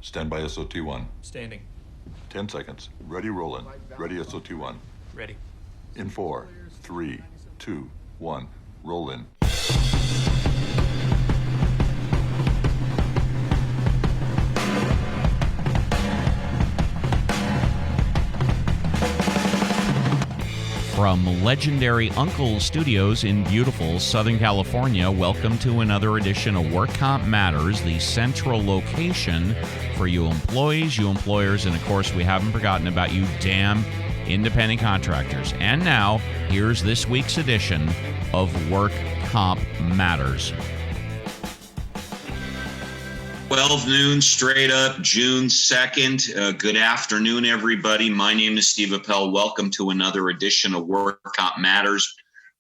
Stand by SOT1. Standing. 10 seconds. Ready, rollin'. Ready, SOT1. Ready. In 4, 3, 2, 1. Roll in. From legendary Uncle Studios in beautiful Southern California, welcome to another edition of Work Comp Matters, the central location for you employees, you employers, and of course, we haven't forgotten about you damn independent contractors. And now, here's this week's edition of Work Comp Matters. 12 noon straight up, June 2nd. Good afternoon, everybody. My name is Steve Appell. Welcome to another edition of Work Comp Matters.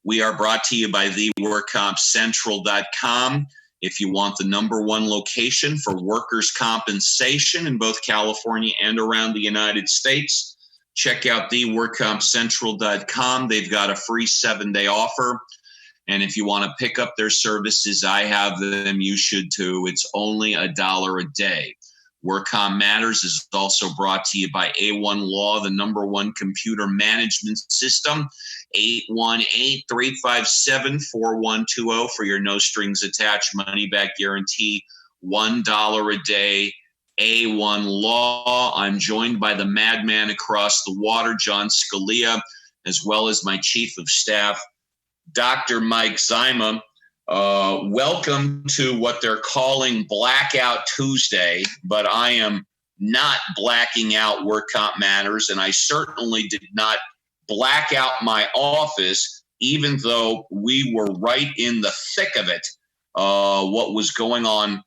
We are brought to you by the workcompcentral.com. If you want the number one location for workers' compensation in both California and around the United States, check out the workcompcentral.com. They've got a free 7-day offer. And if you want to pick up their services, I have them. You should too. It's only $1 a day. WorkComp Matters is also brought to you by A1 Law, the number one computer management system. 818-357-4120 for your no strings attached money back guarantee. $1 a day. A1 Law. I'm joined by the madman across the water, John Scalia, as well as my chief of staff, Dr. Mike Zyma. Welcome to what they're calling Blackout Tuesday, but I am not blacking out Work Comp Matters, and I certainly did not black out my office, even though we were right in the thick of it, what was going on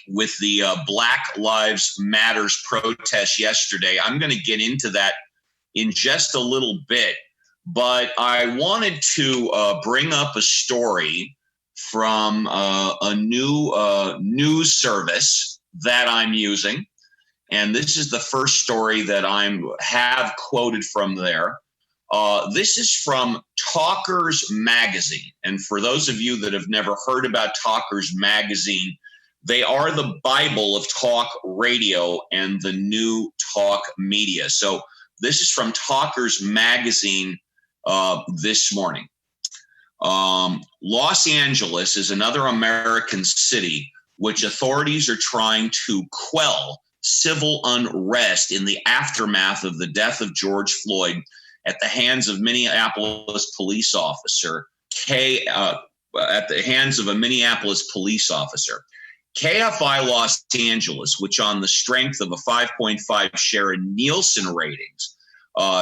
with the Black Lives Matters protest yesterday. I'm going to get into that in just a little bit. But I wanted to bring up a story from a new news service that I'm using. And this is the first story that I have quoted from there. This is from Talkers Magazine. And for those of you that have never heard about Talkers Magazine, they are the Bible of talk radio and the new talk media. So this is from Talkers Magazine this morning. Los Angeles is another American city which authorities are trying to quell civil unrest in the aftermath of the death of George Floyd at the hands of Minneapolis police officer KFI Los Angeles, which on the strength of a 5.5 share in Nielsen ratings,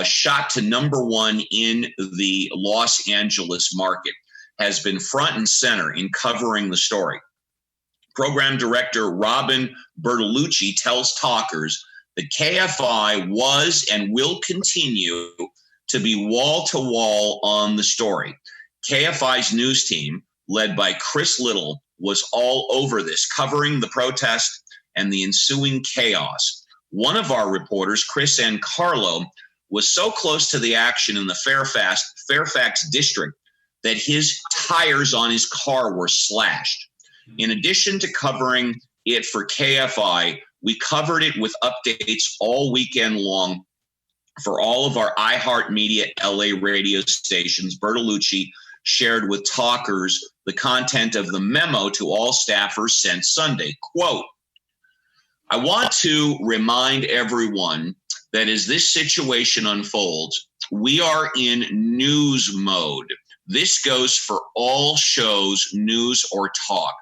shot to number one in the Los Angeles market, has been front and center in covering the story. Program director Robin Bertolucci tells Talkers that KFI was and will continue to be wall-to-wall on the story. KFI's news team, led by Chris Little, was all over this, covering the protest and the ensuing chaos. One of our reporters, Chris Carlo, was so close to the action in the Fairfax district that his tires on his car were slashed. In addition to covering it for KFI, we covered it with updates all weekend long for all of our iHeartMedia LA radio stations. Bertolucci shared with Talkers the content of the memo to all staffers sent Sunday. Quote, I want to remind everyone that as this situation unfolds, we are in news mode. This goes for all shows, news or talk.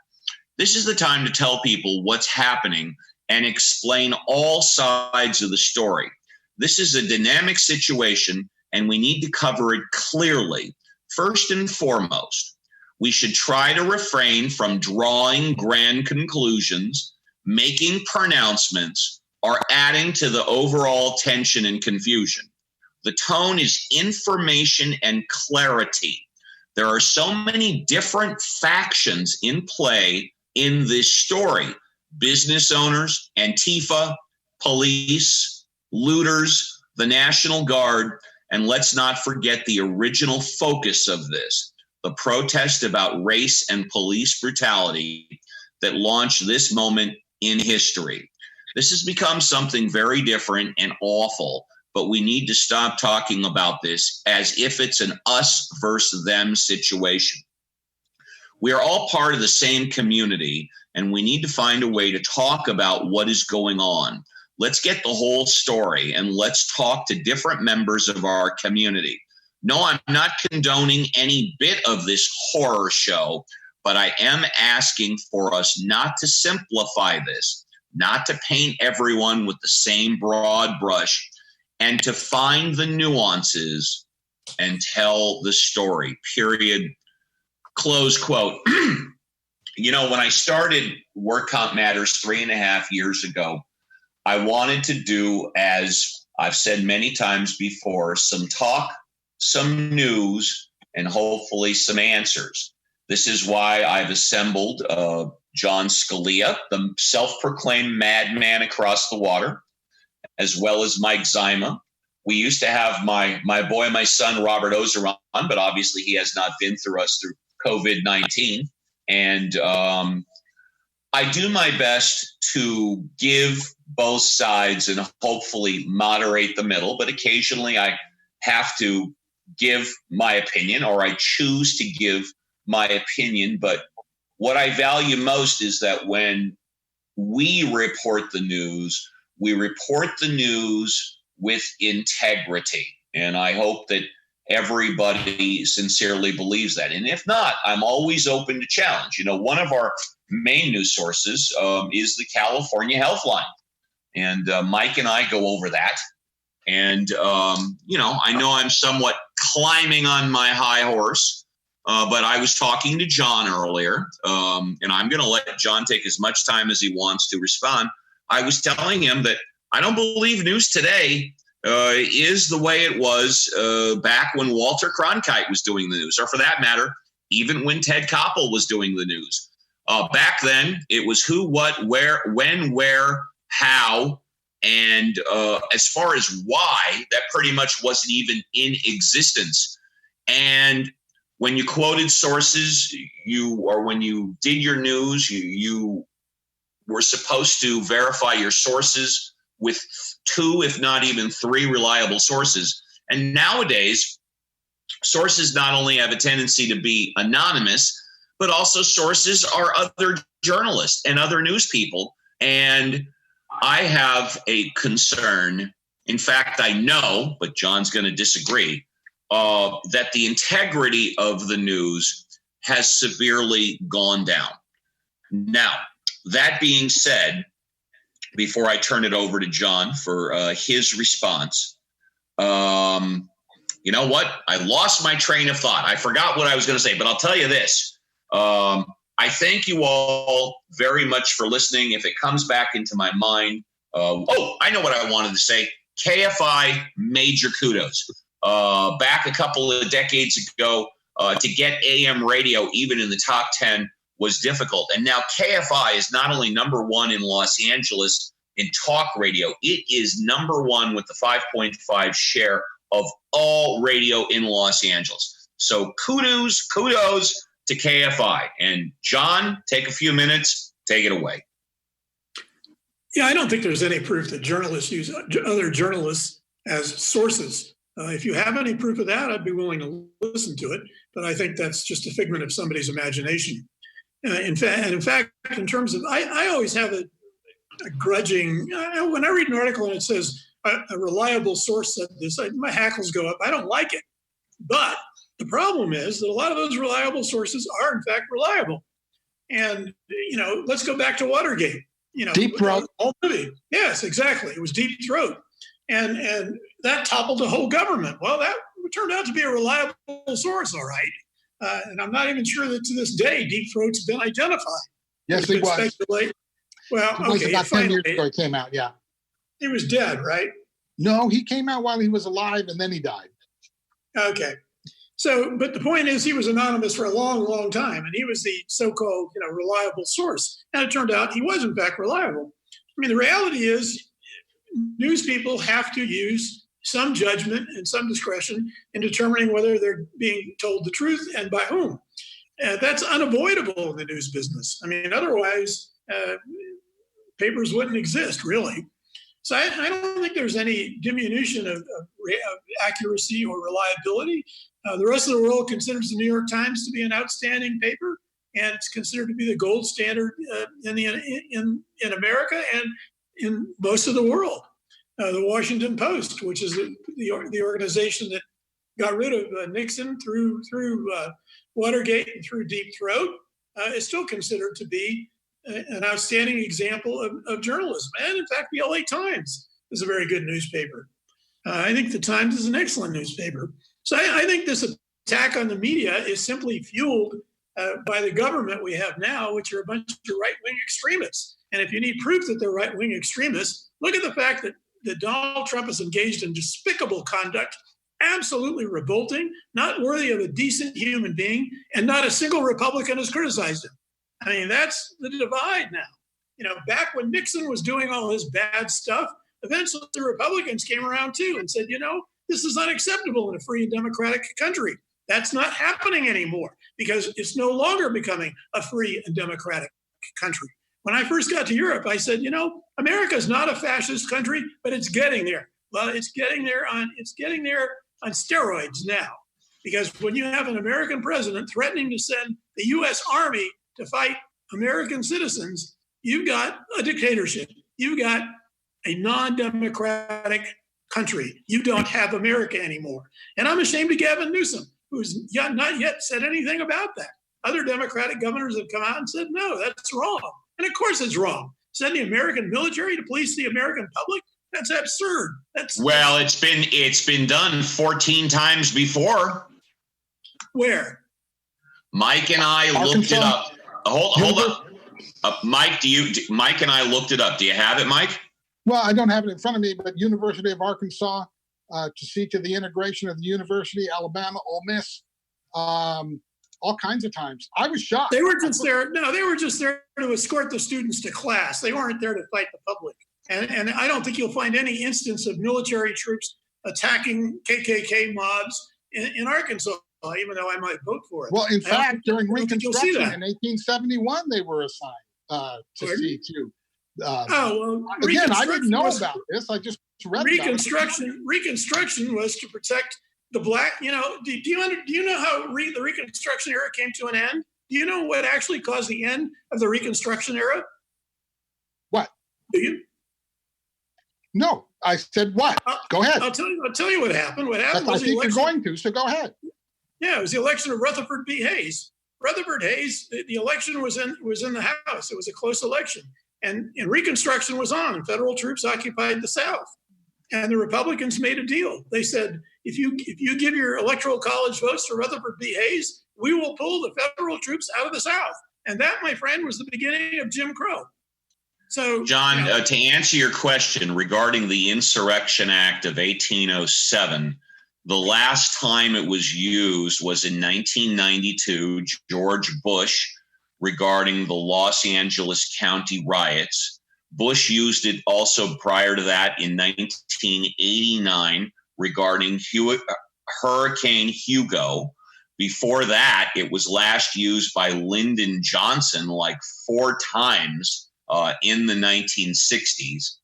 This is the time to tell people what's happening and explain all sides of the story. This is a dynamic situation, and we need to cover it clearly. First and foremost, we should try to refrain from drawing grand conclusions, making pronouncements, or adding to the overall tension and confusion. The tone is information and clarity. There are so many different factions in play in this story. Business owners, Antifa, police, looters, the National Guard, and let's not forget the original focus of this, the protest about race and police brutality that launched this moment in history. This has become something very different and awful, but we need to stop talking about this as if it's an us versus them situation. We are all part of the same community, and we need to find a way to talk about what is going on. Let's get the whole story, and let's talk to different members of our community. No, I'm not condoning any bit of this horror show, but I am asking for us not to simplify this, not to paint everyone with the same broad brush, and to find the nuances and tell the story, period. Close quote. You know, when I started Work Comp Matters 3.5 years ago, I wanted to do, as I've said many times before, some talk, some news, and hopefully some answers. This is why I've assembled John Scalia, the self-proclaimed madman across the water, as well as Mike Zyma. We used to have my boy, my son, Robert Ozeron, but obviously he has not been through us through COVID-19. And I do my best to give both sides and hopefully moderate the middle, but occasionally I have to give my opinion, or I choose to give my opinion. But what I value most is that when we report the news, we report the news with integrity. And I hope that everybody sincerely believes that. And if not, I'm always open to challenge. You know, one of our main news sources is the California Healthline. And Mike and I go over that. And, you know I'm somewhat climbing on my high horse, but I was talking to John earlier, and I'm going to let John take as much time as he wants to respond. I was telling him that I don't believe news today is the way it was back when Walter Cronkite was doing the news, or for that matter, even when Ted Koppel was doing the news. Back then, it was who, what, where, when, where, how, and as far as why, that pretty much wasn't even in existence. And when you quoted sources, when you did your news, you were supposed to verify your sources with 2, if not even 3 reliable sources. And nowadays, sources not only have a tendency to be anonymous, but also sources are other journalists and other news people. And I have a concern. In fact, I know, but John's going to disagree, that the integrity of the news has severely gone down. Now, that being said, before I turn it over to John for his response, you know what? I lost my train of thought. I forgot what I was going to say, but I'll tell you this. I thank you all very much for listening. If it comes back into my mind, I know what I wanted to say. KFI, major kudos. Back a couple of decades ago, to get AM radio even in the top 10 was difficult. And now KFI is not only number 1 in Los Angeles in talk radio, it is number 1 with the 5.5 share of all radio in Los Angeles. So kudos to KFI. And John, take a few minutes, take it away. Yeah, I don't think there's any proof that journalists use other journalists as sources. If you have any proof of that, I'd be willing to listen to it. But I think that's just a figment of somebody's imagination. In fact, in terms of, I always have a grudging, when I read an article and it says a reliable source said this, my hackles go up. I don't like it. But the problem is that a lot of those reliable sources are, in fact, reliable. And, let's go back to Watergate. Deep Throat. Yes, exactly. It was Deep Throat. And that toppled the whole government. Well, that turned out to be a reliable source, all right. And I'm not even sure that to this day, Deep Throat's been identified. Yes, it was. Speculate. Well, it was about 10 years ago it came out, yeah. He was dead, right? No, he came out while he was alive, and then he died. Okay. So, but the point is he was anonymous for a long, long time, and he was the so-called, reliable source. And it turned out he was, in fact, reliable. I mean, the reality is news people have to use some judgment and some discretion in determining whether they're being told the truth and by whom. That's unavoidable in the news business. I mean, otherwise, papers wouldn't exist, really. So I don't think there's any diminution of accuracy or reliability. The rest of the world considers the New York Times to be an outstanding paper, and it's considered to be the gold standard in America and in most of the world. The Washington Post, which is the organization that got rid of Nixon through Watergate and through Deep Throat, is still considered to be an outstanding example of journalism. And in fact, the LA Times is a very good newspaper. I think the Times is an excellent newspaper. So I think this attack on the media is simply fueled by the government we have now, which are a bunch of right-wing extremists. And if you need proof that they're right-wing extremists, look at the fact that Donald Trump is engaged in despicable conduct, absolutely revolting, not worthy of a decent human being, and not a single Republican has criticized him. I mean, that's the divide now. Back when Nixon was doing all his bad stuff, eventually the Republicans came around too and said, this is unacceptable in a free and democratic country. That's not happening anymore because it's no longer becoming a free and democratic country. When I first got to Europe, I said, America is not a fascist country, but it's getting there. Well, it's getting there on steroids now, because when you have an American president threatening to send the U.S. Army to fight American citizens, you've got a dictatorship. You've got a non-democratic country. You don't have America anymore. And I'm ashamed of Gavin Newsom, who's not yet said anything about that. Other Democratic governors have come out and said, no, that's wrong. And of course it's wrong. Send the American military to police the American public? That's absurd. Well, it's been done 14 times before. Where? Mike and I looked it up. Hold on. Mike and I looked it up. Do you have it, Mike? Well, I don't have it in front of me, but University of Arkansas, to see to the integration of the University, Alabama, Ole Miss, all kinds of times. I was shocked. They were just there. No, they were just there to escort the students to class. They weren't there to fight the public. And I don't think you'll find any instance of military troops attacking KKK mobs in Arkansas, even though I might vote for it. Well, in fact, during Reconstruction in 1871, they were assigned to see to. Again, I didn't know about this. I just read Reconstruction. About it. Reconstruction was to protect the black. Do you know how the Reconstruction era came to an end? Do you know what actually caused the end of the Reconstruction era? What? Do you? No, I said what? Go ahead. I'll tell you what happened. What happened was I think you're going to, so go ahead. Yeah, it was the election of Rutherford B. Hayes. Rutherford Hayes, the election was in the House. It was a close election. And Reconstruction was on. Federal troops occupied the South. And the Republicans made a deal. They said, if you give your electoral college votes to Rutherford B. Hayes, we will pull the federal troops out of the South. And that, my friend, was the beginning of Jim Crow. So, John, to answer your question regarding the Insurrection Act of 1807, the last time it was used was in 1992, George Bush, regarding the Los Angeles County riots. Bush used it also prior to that in 1989 regarding Hurricane Hugo. Before that, it was last used by Lyndon Johnson like 4 times in the 1960s.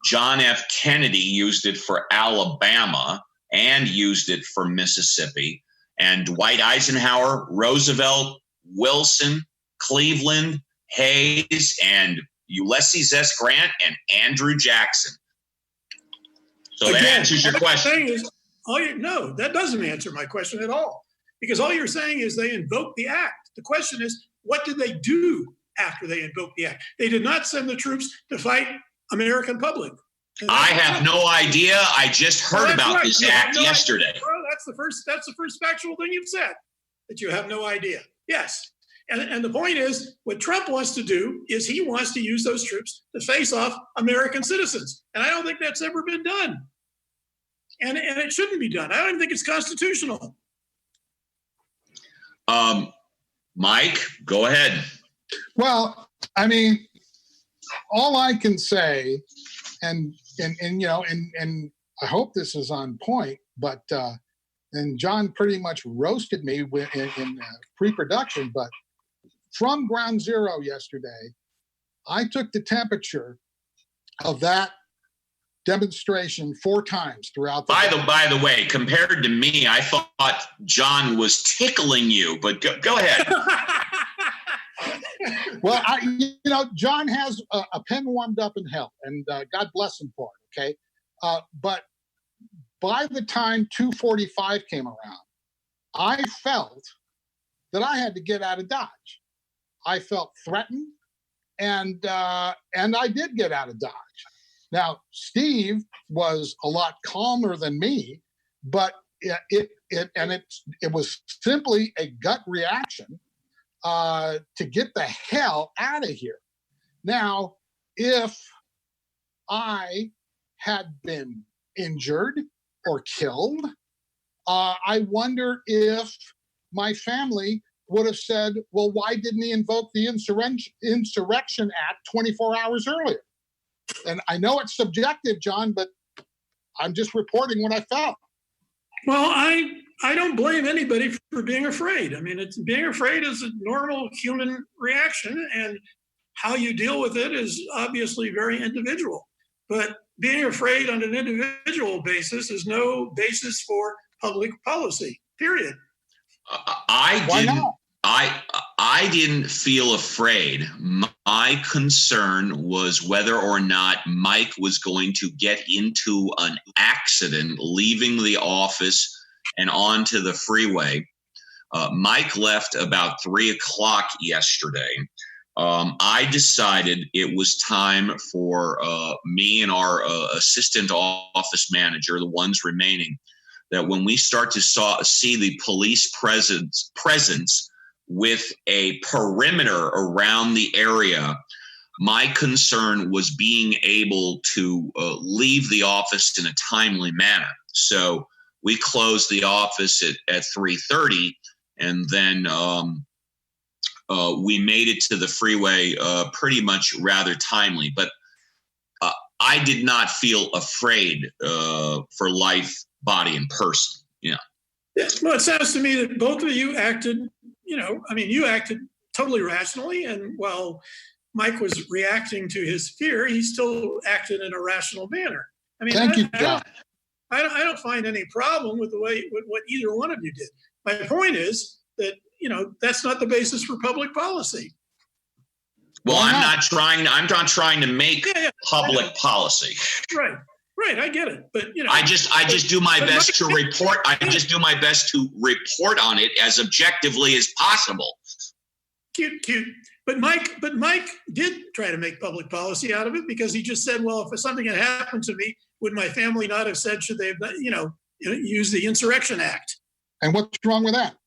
John F. Kennedy used it for Alabama and used it for Mississippi. And Dwight Eisenhower, Roosevelt, Wilson, Cleveland, Hayes, and Ulysses S. Grant, and Andrew Jackson. So that answers your question. No, that doesn't answer my question at all. Because all you're saying is they invoked the act. The question is, what did they do after they invoked the act? They did not send the troops to fight American public. I have no idea. I just heard about this act yesterday. Well, that's the first factual thing you've said, that you have no idea. Yes. And the point is, what Trump wants to do is he wants to use those troops to face off American citizens. And I don't think that's ever been done. And it shouldn't be done. I don't even think it's constitutional. Mike, go ahead. Well, I mean, all I can say, and I hope this is on point, but and John pretty much roasted me in pre-production, but from ground zero yesterday, I took the temperature of that demonstration 4 times throughout the day. By the way, compared to me, I thought John was tickling you, but go ahead. Well, John has a pen warmed up in hell, and God bless him for it, okay? But by the time 2:45 came around, I felt that I had to get out of Dodge. I felt threatened, and I did get out of Dodge. Now, Steve was a lot calmer than me, but it was simply a gut reaction to get the hell out of here. Now, if I had been injured or killed, I wonder if my family would have said, well, why didn't he invoke the Insurrection Act 24 hours earlier? And I know it's subjective, John, but I'm just reporting what I felt. Well, I don't blame anybody for being afraid. I mean, being afraid is a normal human reaction, and how you deal with it is obviously very individual. But being afraid on an individual basis is no basis for public policy, period. I didn't feel afraid. My concern was whether or not Mike was going to get into an accident leaving the office and onto the freeway. Mike left about 3:00 yesterday. I decided it was time for me and our assistant office manager, the ones remaining, that when we start to see the police presence with a perimeter around the area, my concern was being able to leave the office in a timely manner. So we closed the office at 3:30, and then we made it to the freeway pretty much rather timely. But I did not feel afraid for life, body, and person. Yeah. Well, it sounds to me that both of you acted, you acted totally rationally. And while Mike was reacting to his fear, he still acted in a rational manner. I mean, Thank you, John. I don't find any problem with what either one of you did. My point is that, that's not the basis for public policy. Well, I'm not trying to make public policy. Right, I get it, but I just do my best to report. I just do my best to report on it as objectively as possible. Cute. But Mike did try to make public policy out of it, because he just said, well, if something had happened to me, would my family not have said, should they have, used the Insurrection Act? And what's wrong with that?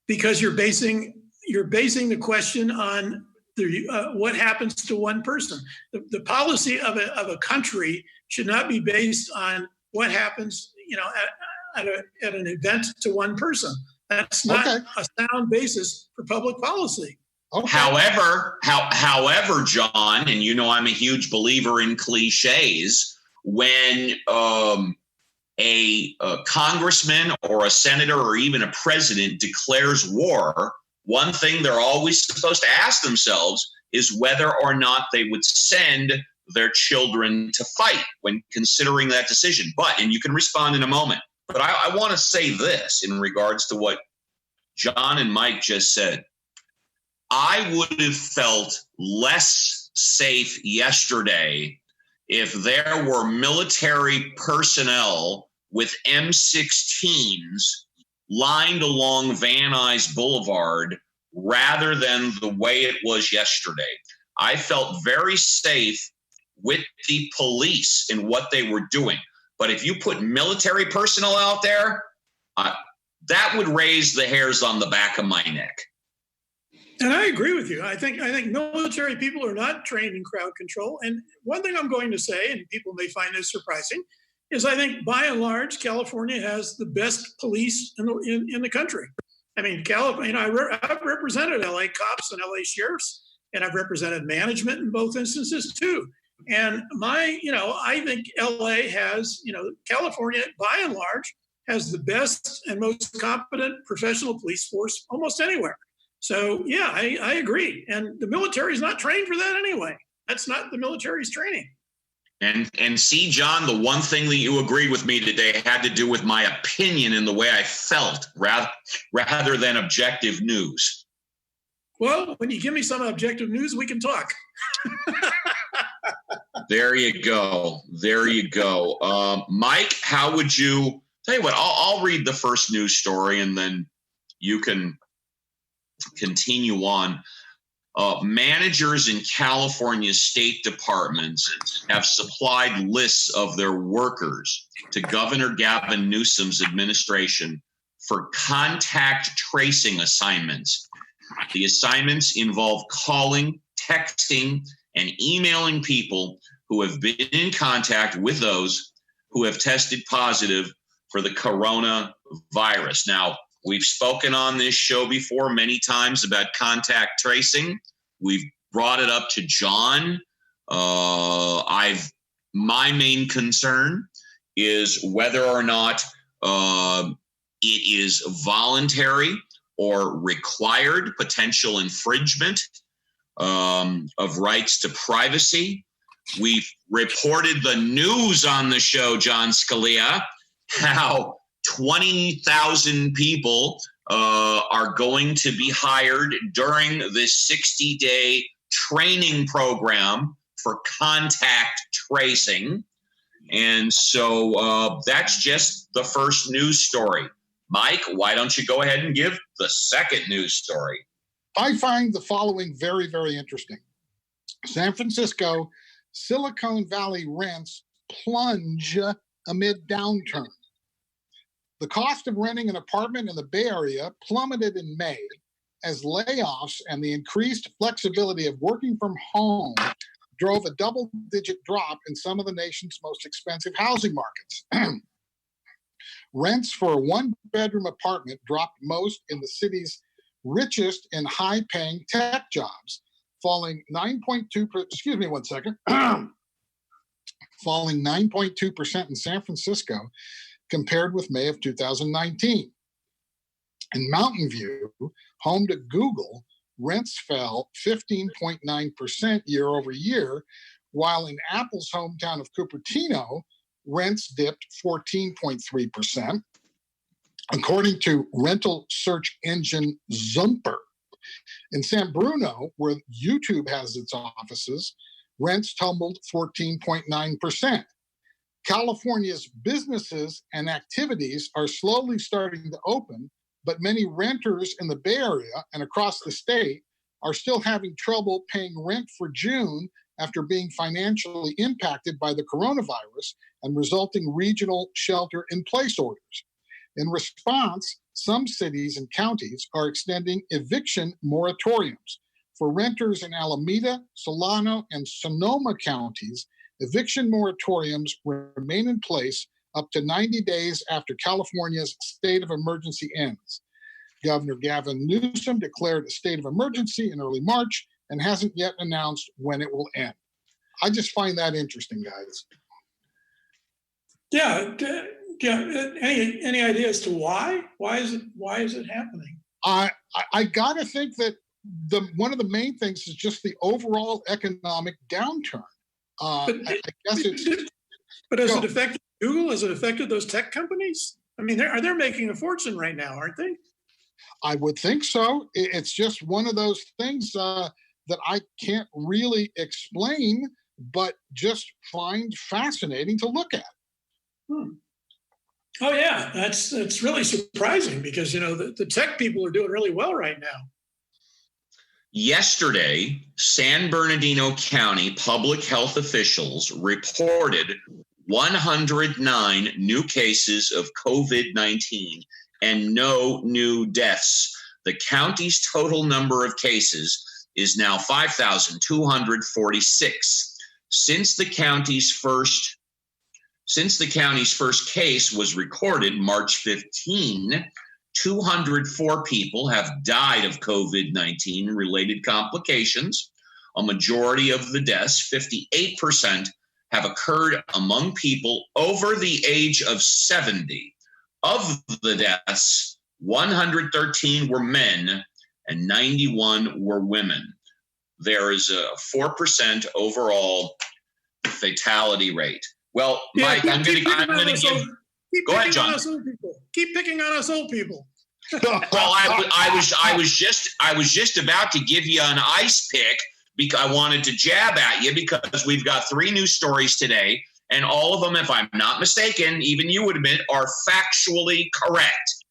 Because you're basing the question on what happens to one person. The policy of a country should not be based on what happens, at an event to one person. That's not a sound basis for public policy. Okay. However, John, and I'm a huge believer in cliches. When a congressman or a senator or even a president declares war, one thing they're always supposed to ask themselves is whether or not they would send their children to fight when considering that decision. And you can respond in a moment, but I want to say this in regards to what John and Mike just said. I would have felt less safe yesterday if there were military personnel with M16s lined along Van Nuys Boulevard rather than the way it was yesterday. I felt very safe with the police in what they were doing. But if you put military personnel out there, that would raise the hairs on the back of my neck. And I agree with you. I think military people are not trained in crowd control. And one thing I'm going to say, and people may find this surprising, is I think by and large, California has the best police in the country. I mean, California, I've represented LA cops and LA sheriffs, and I've represented management in both instances too. And I think LA has, California by and large has the best and most competent professional police force almost anywhere. So, yeah, I agree. And the military is not trained for that anyway. That's not the military's training. And see, John, the one thing that you agreed with me today had to do with my opinion and the way I felt rather than objective news. Well, when you give me some objective news, we can talk. There you go. There you go. Mike, how would you tell you what? I'll read the first news story and then you can continue on. Managers in California's state departments have supplied lists of their workers to Governor Gavin Newsom's administration for contact tracing assignments. The assignments involve calling, texting, and emailing people who have been in contact with those who have tested positive for the coronavirus. Now, we've spoken on this show before many times about contact tracing. We've brought it up to John. My main concern is whether or not it is voluntary or required, potential infringement of rights to privacy. We've reported the news on the show, John Scalia, how 20,000 people are going to be hired during this 60-day training program for contact tracing. And so that's just the first news story. Mike, why don't you go ahead and give the second news story? I find the following very, very interesting. San Francisco, Silicon Valley rents plunge amid downturn. The cost of renting an apartment in the Bay Area plummeted in May as layoffs and the increased flexibility of working from home drove a double-digit drop in some of the nation's most expensive housing markets. Rents for a one-bedroom apartment dropped most in the city's richest and high-paying tech jobs, falling 9.2%. Excuse me one second. Falling 9.2% in San Francisco compared with May of 2019. In Mountain View, home to Google, rents fell 15.9% year over year, while in Apple's hometown of Cupertino, rents dipped 14.3%. According to rental search engine Zumper. In San Bruno, where YouTube has its offices, rents tumbled 14.9%. California's businesses and activities are slowly starting to open, but many renters in the Bay Area and across the state are still having trouble paying rent for June after being financially impacted by the coronavirus and resulting regional shelter-in-place orders. In response, some cities and counties are extending eviction moratoriums. For renters in Alameda, Solano, and Sonoma counties, eviction moratoriums remain in place up to 90 days after California's state of emergency ends. Governor Gavin Newsom declared a state of emergency in early March and hasn't yet announced when it will end. I just find that interesting, guys. Yeah. Any idea as to why? Why is it happening? I got to think that one of the main things is just the overall economic downturn. I guess it's. But has it affected Google? Has it affected those tech companies? I mean, they're making a fortune right now, aren't they? I would think so. It's just one of those things that I can't really explain, but just find fascinating to look at. Oh yeah, that's really surprising because the tech people are doing really well right now. Yesterday, San Bernardino County public health officials reported 109 new cases of COVID-19 and no new deaths. The county's total number of cases is now 5,246. Since the county's first case was recorded March 15, 204 people have died of COVID-19 related complications. A majority of the deaths, 58%, have occurred among people over the age of 70. Of the deaths, 113 were men and 91 were women. There is a 4% overall fatality rate. Well, Mike, I'm going to give. Go ahead, John. Keep picking on us old people. Well, I was just about to give you an ice pick because I wanted to jab at you because we've got 3 news stories today, and all of them, if I'm not mistaken, even you would admit, are factually correct.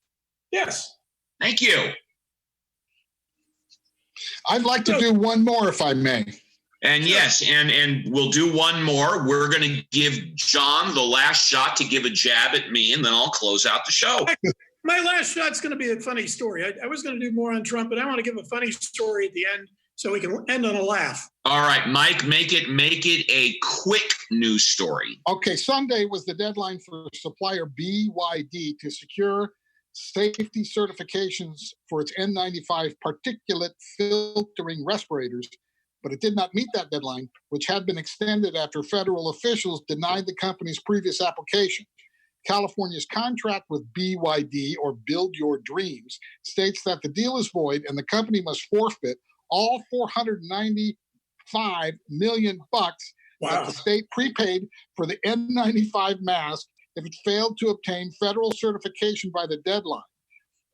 Yes. Thank you. I'd like to do one more, if I may. And yes, and we'll do one more. We're going to give John the last shot to give a jab at me, and then I'll close out the show. My last shot's going to be a funny story. I was going to do more on Trump, but I want to give a funny story at the end so we can end on a laugh. All right, Mike, make it a quick news story. Okay, Sunday was the deadline for supplier BYD to secure safety certifications for its N95 particulate filtering respirators, but it did not meet that deadline, which had been extended after federal officials denied the company's previous application. California's contract with BYD, or Build Your Dreams, states that the deal is void and the company must forfeit all $495 million that the state prepaid for the N95 mask if it failed to obtain federal certification by the deadline.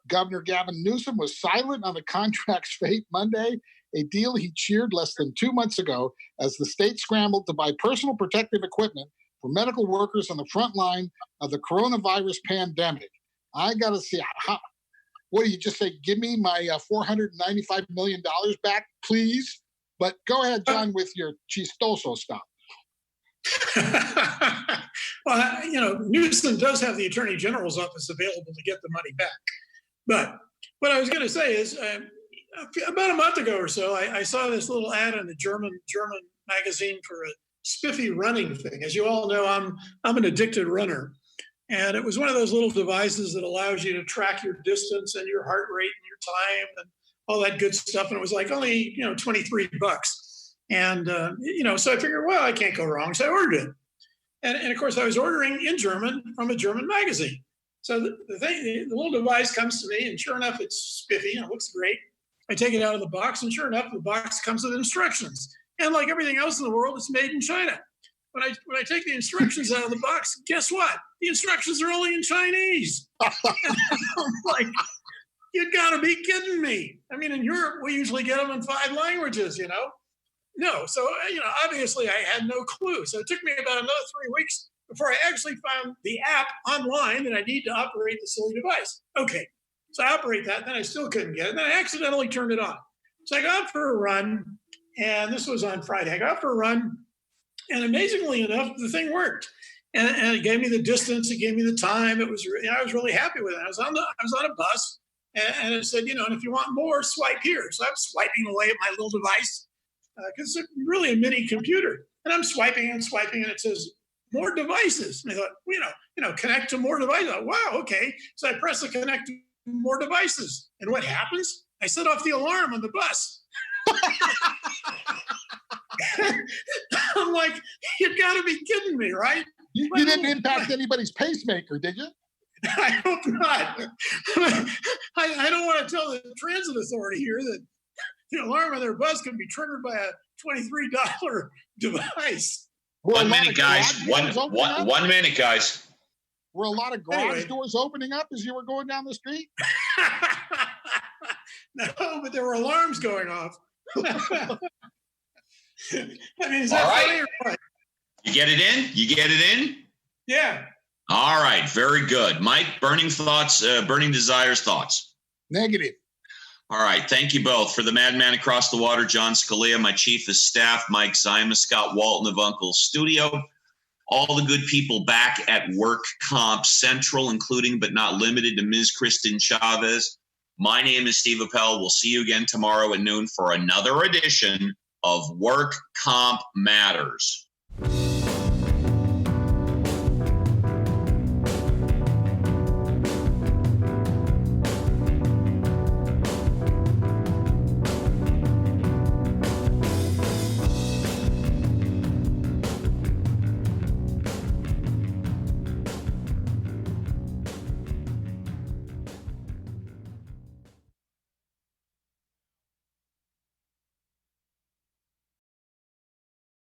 Governor Gavin Newsom was silent on the contract's fate Monday, a deal he cheered less than 2 months ago as the state scrambled to buy personal protective equipment for medical workers on the front line of the coronavirus pandemic. I got to see, what do you just say? Give me my $495 million back, please? But go ahead, John, with your chistoso stuff. Well, Newsom does have the Attorney General's office available to get the money back. But what I was going to say is, about a month ago or so, I saw this little ad in a German magazine for a spiffy running thing. As you all know, I'm an addicted runner. And it was one of those little devices that allows you to track your distance and your heart rate and your time and all that good stuff. And it was like only, $23. And, so I figured, well, I can't go wrong. So I ordered it. And of course, I was ordering in German from a German magazine. So the little device comes to me, and sure enough, it's spiffy and it looks great. I take it out of the box, and sure enough, the box comes with instructions. And like everything else in the world, it's made in China. When I take the instructions out of the box, guess what? The instructions are only in Chinese. I'm like, you got to be kidding me. I mean, in Europe, we usually get them in 5 languages, No. So, obviously I had no clue. So it took me about another 3 weeks before I actually found the app online that I need to operate the silly device. Okay. So I operate that. Then I still couldn't get it. Then I accidentally turned it on. So I got out for a run. And this was on Friday. I got out for a run. And amazingly enough, the thing worked. And it gave me the distance. It gave me the time. It was, I was really happy with it. I was on a bus. And it said, and if you want more, swipe here. So I'm swiping away at my little device. Because it's really a mini computer. And I'm swiping and swiping, and it says, more devices. And I thought, connect to more devices. I thought, wow, okay. So I press the connect to more devices. And what happens? I set off the alarm on the bus. I'm like, you've got to be kidding me, right? You didn't impact anybody's pacemaker, did you? I hope not. I don't want to tell the transit authority here that the alarm on their bus can be triggered by a $23 device. 1 minute, guys. One minute, guys. Were a lot of garage doors opening up as you were going down the street? No, but there were alarms going off. I mean, is that funny or what? You get it in? You get it in? Yeah. All right. Very good. Mike, burning thoughts, burning desires, thoughts? Negative. All right. Thank you both. For the madman across the water, John Scalia, my chief of staff, Mike Zyma, Scott Walton of Uncle Studio, all the good people back at Work Comp Central, including but not limited to Ms. Kristen Chavez. My name is Steve Appell. We'll see you again tomorrow at noon for another edition of Work Comp Matters.